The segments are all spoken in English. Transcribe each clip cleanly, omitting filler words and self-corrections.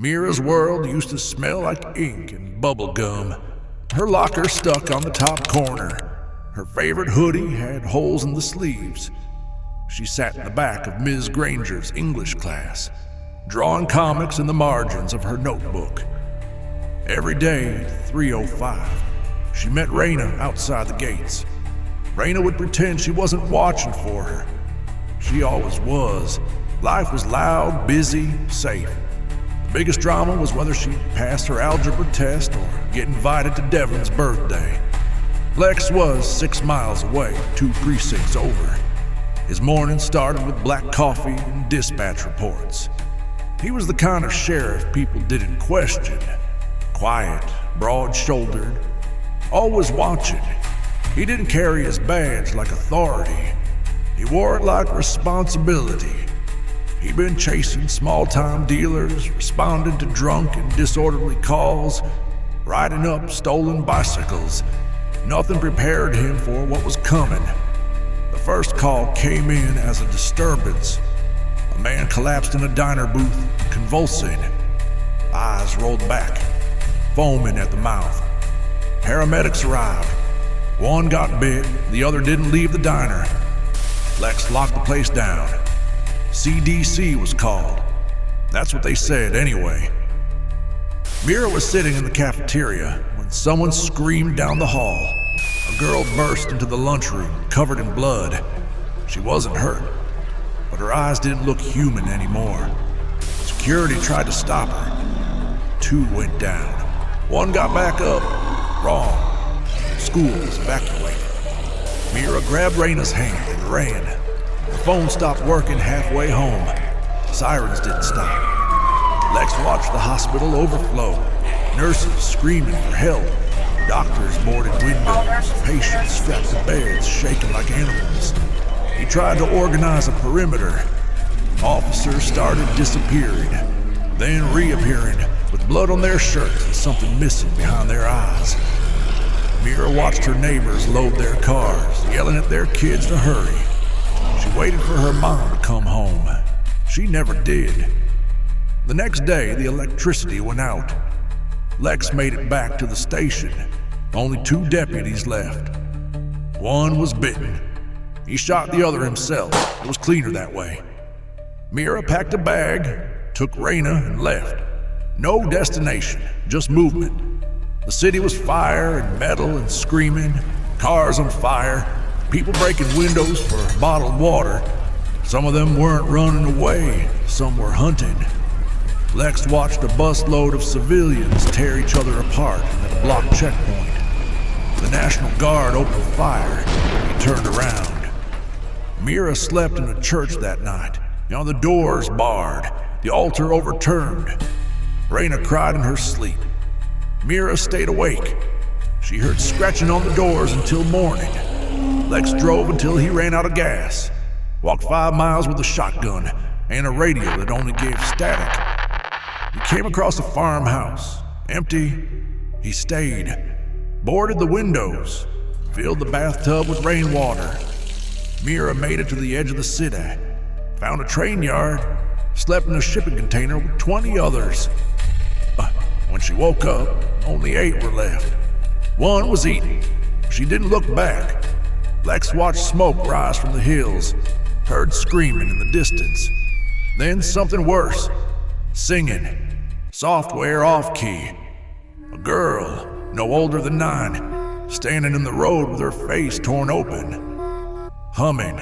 Mira's world used to smell like ink and bubble gum. Her locker stuck on the top corner. Her favorite hoodie had holes in the sleeves. She sat in the back of Ms. Granger's English class, drawing comics in the margins of her notebook. Every day at 3:05, she met Raina outside the gates. Raina would pretend she wasn't watching for her. She always was. Life was loud, busy, safe. The biggest drama was whether she'd pass her algebra test or get invited to Devon's birthday. Lex was 6 miles away, 2 precincts over. His morning started with black coffee and dispatch reports. He was the kind of sheriff people didn't question. Quiet, broad-shouldered, always watching. He didn't carry his badge like authority. He wore it like responsibility. He'd been chasing small-time dealers, responding to drunk and disorderly calls, riding up stolen bicycles. Nothing prepared him for what was coming. The first call came in as a disturbance. A man collapsed in a diner booth, convulsing. Eyes rolled back, foaming at the mouth. Paramedics arrived. One got bit, the other didn't leave the diner. Lex locked the place down. CDC was called. That's what they said anyway. Mira was sitting in the cafeteria when someone screamed down the hall. A girl burst into the lunchroom, covered in blood. She wasn't hurt, but her eyes didn't look human anymore. Security tried to stop her. 2 went down. 1 got back up. Wrong. School was evacuated. Mira grabbed Raina's hand and ran. The phone stopped working halfway home. Sirens didn't stop. Lex watched the hospital overflow. Nurses screaming for help. Doctors boarded windows. Patients strapped to beds, shaking like animals. He tried to organize a perimeter. Officers started disappearing, then reappearing with blood on their shirts and something missing behind their eyes. Mira watched her neighbors load their cars, yelling at their kids to hurry. She waited for her mom to come home. She never did. The next day, the electricity went out. Lex made it back to the station. Only 2 deputies left. One was bitten. He shot the other himself. It was cleaner that way. Mira packed a bag, took Raina, and left. No destination, just movement. The city was fire and metal and screaming, cars on fire, people breaking windows for bottled water. Some of them weren't running away, some were hunting. Lex watched a busload of civilians tear each other apart at a blocked checkpoint. The National Guard opened fire. He turned around. Mira slept in a church that night. The doors barred, the altar overturned. Raina cried in her sleep. Mira stayed awake. She heard scratching on the doors until morning. Lex drove until he ran out of gas. Walked 5 miles with a shotgun and a radio that only gave static. He came across a farmhouse, empty. He stayed, boarded the windows, filled the bathtub with rainwater. Mira made it to the edge of the city, found a train yard, slept in a shipping container with 20 others. When she woke up, only 8 were left. 1 was eaten. She didn't look back. Lex watched smoke rise from the hills, heard screaming in the distance. Then something worse. Singing. Software off-key. A girl, no older than 9, standing in the road with her face torn open. Humming.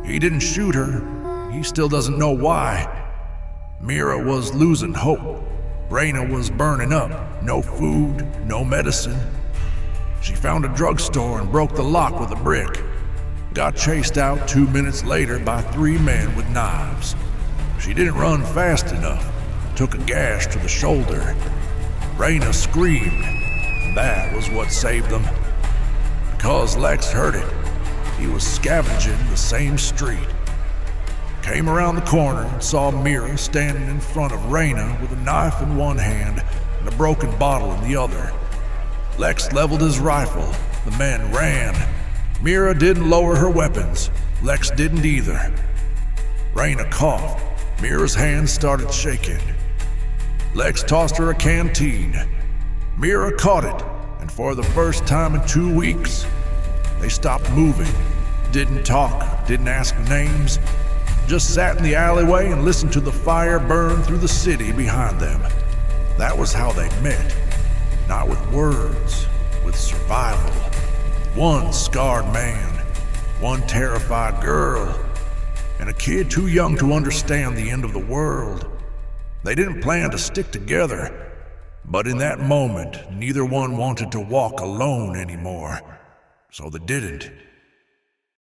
He didn't shoot her. He still doesn't know why. Mira was losing hope. Raina was burning up. No food, no medicine. She found a drugstore and broke the lock with a brick. Got chased out 2 minutes later by 3 men with knives. She didn't run fast enough. Took a gash to the shoulder. Raina screamed. That was what saved them. Because Lex heard it, he was scavenging the same street. Came around the corner and saw Mira standing in front of Raina with a knife in one hand and a broken bottle in the other. Lex leveled his rifle. The men ran. Mira didn't lower her weapons. Lex didn't either. Raina coughed. Mira's hands started shaking. Lex tossed her a canteen. Mira caught it, and for the first time in 2 weeks, they stopped moving, didn't talk, didn't ask names, just sat in the alleyway and listened to the fire burn through the city behind them. That was how they met. Not with words, with survival. One scarred man, one terrified girl, and a kid too young to understand the end of the world. They didn't plan to stick together, but in that moment, neither one wanted to walk alone anymore, so they didn't.